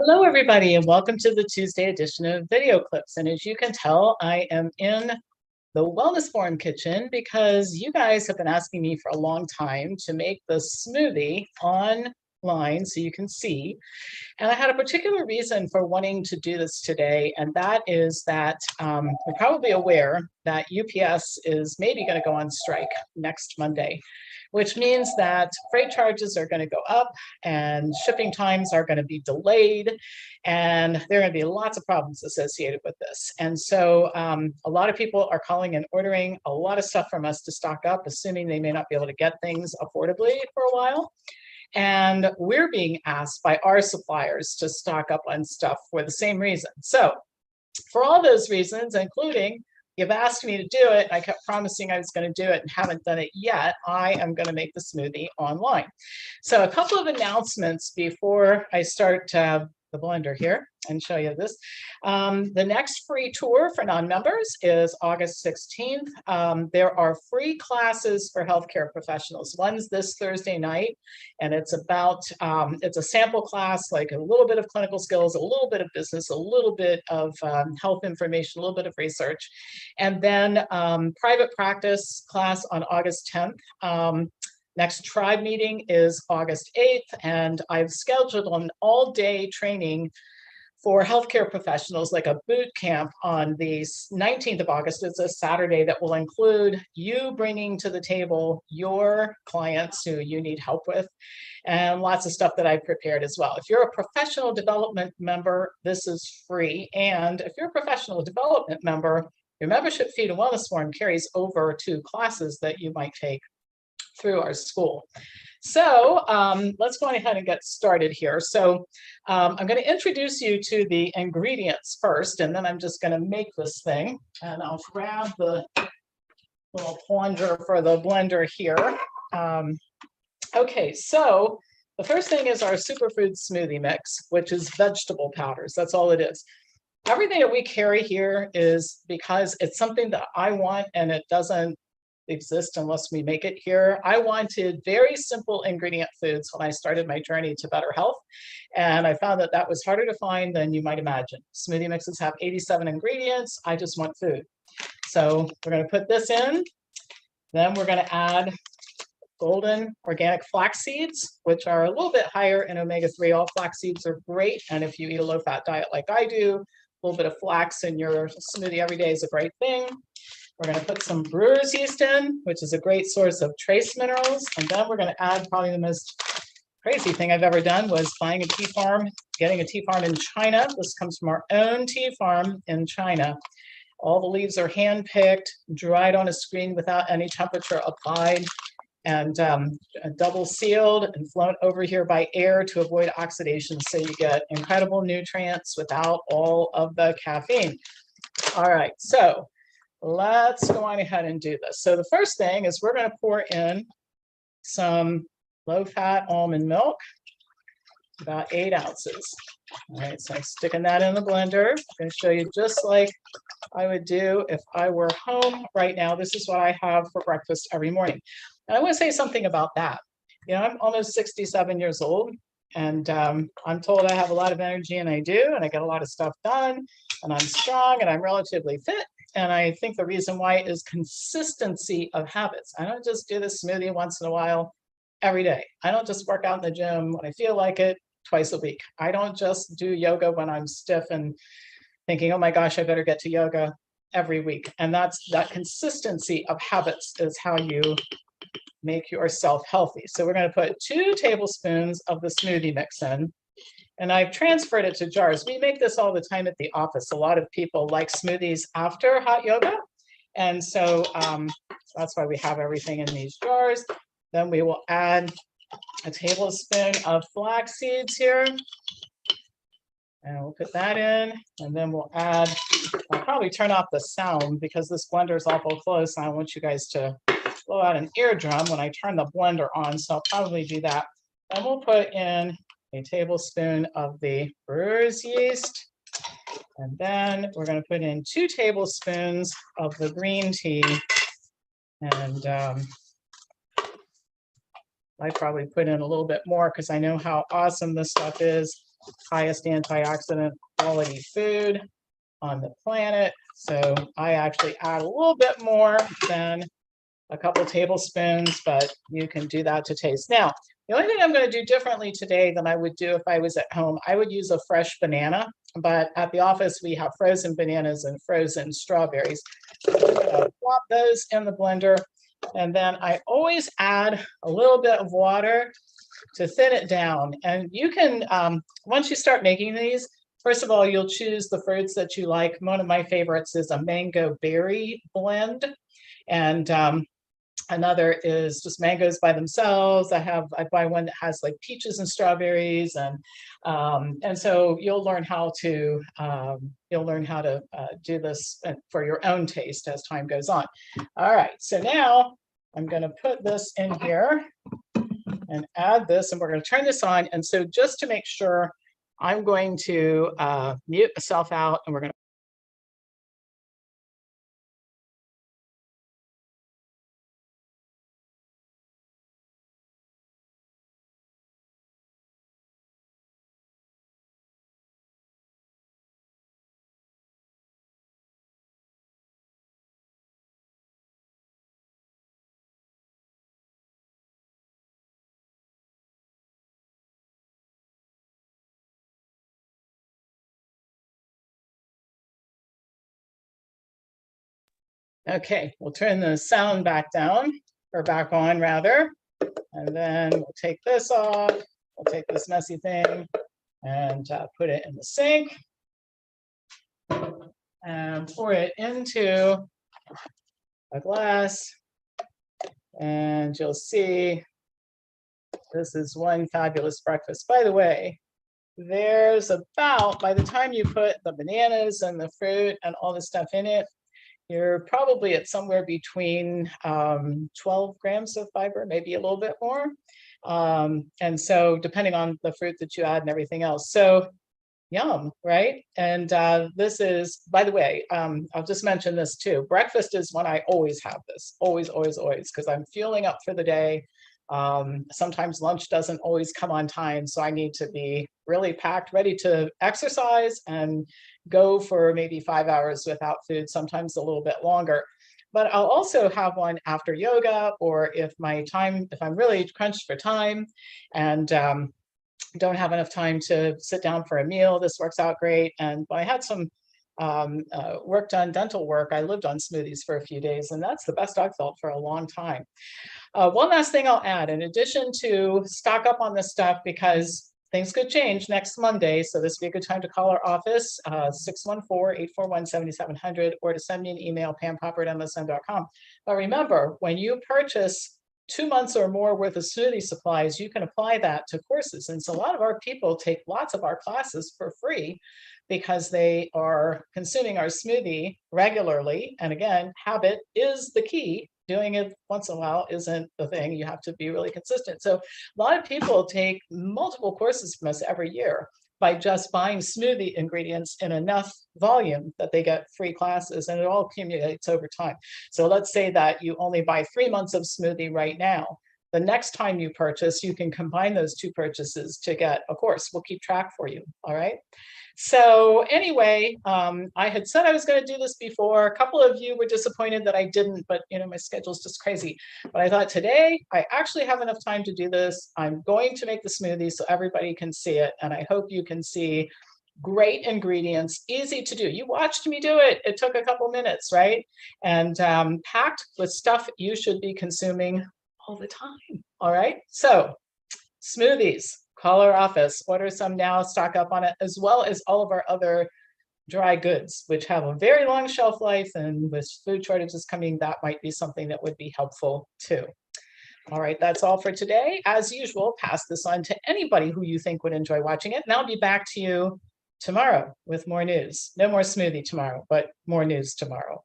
Hello, everybody, and welcome to the Tuesday edition of Video Clips. And as you can tell, I am in the Wellness Forum kitchen because you guys have been asking me for a long time to make the smoothie online so you can see. And I had a particular reason for wanting to do this today, and that is that you're probably aware that UPS is maybe going to go on strike next Monday, which means that freight charges are going to go up and shipping times are going to be delayed, and there are going to be lots of problems associated with this. And so a lot of people are calling and ordering a lot of stuff from us to stock up, assuming they may not be able to get things affordably for a while. And we're being asked by our suppliers to stock up on stuff for the same reason. So for all those reasons, including you've asked me to do it, I kept promising I was going to do it and haven't done it yet, I am going to make the smoothie online. So a couple of announcements before I start the blender here and show you this. The next free tour for non-members is August 16th. There are free classes for healthcare professionals. One's this Thursday night, and it's about, it's a sample class, like a little bit of clinical skills, a little bit of business, a little bit of health information, a little bit of research. And then private practice class on August 10th. Next tribe meeting is August 8th, and I've scheduled an all-day training for healthcare professionals, like a boot camp on the 19th of August. It's a Saturday that will include you bringing to the table your clients who you need help with, and lots of stuff that I've prepared as well. If you're a professional development member, this is free. And if you're a professional development member, your membership fee to Wellness Forum carries over to classes that you might take through our school. So let's go ahead and get started here. So I'm going to introduce you to the ingredients first, and then I'm just going to make this thing. And I'll grab the little plunger for the blender here. Okay, so the first thing is our superfood smoothie mix, which is vegetable powders. That's all it is. Everything that we carry here is because it's something that I want, and it doesn't exist unless we make it here. I wanted very simple ingredient foods when I started my journey to better health, and I found that that was harder to find than you might imagine. Smoothie mixes have 87 ingredients. I just want food. So we're going to put this in. Then we're going to add golden organic flax seeds, which are a little bit higher in omega-3. All flax seeds are great, and if you eat a low-fat diet like I do, a little bit of flax in your smoothie every day is a great thing. We're going to put some brewer's yeast in, which is a great source of trace minerals. And then we're going to add, probably the most crazy thing I've ever done was buying a tea farm, getting a tea farm in China. This comes from our own tea farm in China. All the leaves are hand-picked, dried on a screen without any temperature applied, and double sealed and flown over here by air to avoid oxidation. So you get incredible nutrients without all of the caffeine. All right, so let's go on ahead and do this. So the first thing is we're going to pour in some low-fat almond milk, about 8 ounces. All right, so I'm sticking that in the blender. I'm going to show you just like I would do if I were home right now. This is what I have for breakfast every morning. And I want to say something about that. You know, I'm almost 67 years old, and I'm told I have a lot of energy, and I do, and I get a lot of stuff done, and I'm strong, and I'm relatively fit. And I think the reason why is consistency of habits. I don't just do this smoothie once in a while every day. I don't just work out in the gym when I feel like it twice a week. I don't just do yoga when I'm stiff and thinking, oh my gosh, I better get to yoga every week. And that consistency of habits is how you make yourself healthy. So we're going to put 2 tablespoons of the smoothie mix in. And I've transferred it to jars. We make this all the time at the office. A lot of people like smoothies after hot yoga. And so that's why we have everything in these jars. Then we will add a tablespoon of flax seeds here. And we'll put that in. And then we'll add, I'll probably turn off the sound because this blender is awful close. And I want you guys to blow out an eardrum when I turn the blender on. So I'll probably do that. Then we'll put in a tablespoon of the brewer's yeast. And then we're going to put in 2 tablespoons of the green tea. And I probably put in a little bit more because I know how awesome this stuff is highest antioxidant quality food on the planet. So I actually add a little bit more than a couple tablespoons, but you can do that to taste. Now, the only thing I'm going to do differently today than I would do if I was at home, I would use a fresh banana, but at the office we have frozen bananas and frozen strawberries. So I'm going to plop those in the blender, and then I always add a little bit of water to thin it down. And you can, once you start making these, first of all, you'll choose the fruits that you like. One of my favorites is a mango berry blend, and another is just mangoes by themselves. I buy one that has like peaches and strawberries, and so you'll learn how to do this for your own taste as time goes on. All right, so now I'm going to put this in here and add this, and we're going to turn this on. And so just to make sure, I'm going to mute myself out, and we're going to okay, we'll turn the sound back down, or back on rather, and then we'll take this off. We'll take this messy thing and put it in the sink and pour it into a glass. And you'll see this is one fabulous breakfast. By the way, there's about, by the time you put the bananas and the fruit and all the stuff in it, you're probably at somewhere between 12 grams of fiber, maybe a little bit more. And so depending on the fruit that you add and everything else. So yum, right? And this is, by the way, I'll just mention this too. Breakfast is when I always have this, always, because I'm fueling up for the day. Sometimes lunch doesn't always come on time, so I need to be really packed, ready to exercise and go for maybe 5 hours without food, sometimes a little bit longer. But I'll also have one after yoga, or if I'm really crunched for time and don't have enough time to sit down for a meal, this works out great. And when I had some work done, dental work, I lived on smoothies for a few days, and that's the best I've felt for a long time. One last thing I'll add, in addition to stock up on this stuff, because things could change next Monday, so this would be a good time to call our office, 614-841-7700, or to send me an email, pampopper@msn.com. But remember, when you purchase 2 months or more worth of smoothie supplies, you can apply that to courses. And so a lot of our people take lots of our classes for free because they are consuming our smoothie regularly. And again, habit is the key. Doing it once in a while isn't the thing. You have to be really consistent. So a lot of people take multiple courses from us every year by just buying smoothie ingredients in enough volume that they get free classes, and it all accumulates over time. So let's say that you only buy 3 months of smoothie right now. The next time you purchase, you can combine those 2 purchases to get a course. We'll keep track for you, all right? So anyway, I had said I was going to do this before. A couple of you were disappointed that I didn't, but my schedule's just crazy. But I thought today I actually have enough time to do this. I'm going to make the smoothie so everybody can see it, and I hope you can see great ingredients, easy to do. You watched me do it. It took a couple minutes, right? And packed with stuff you should be consuming all the time. All right. So smoothies, call our office, order some now, stock up on it, as well as all of our other dry goods, which have a very long shelf life. And with food shortages coming, that might be something that would be helpful too. All right, that's all for today. As usual, pass this on to anybody who you think would enjoy watching it. And I'll be back to you tomorrow with more news. No more smoothie tomorrow, but more news tomorrow.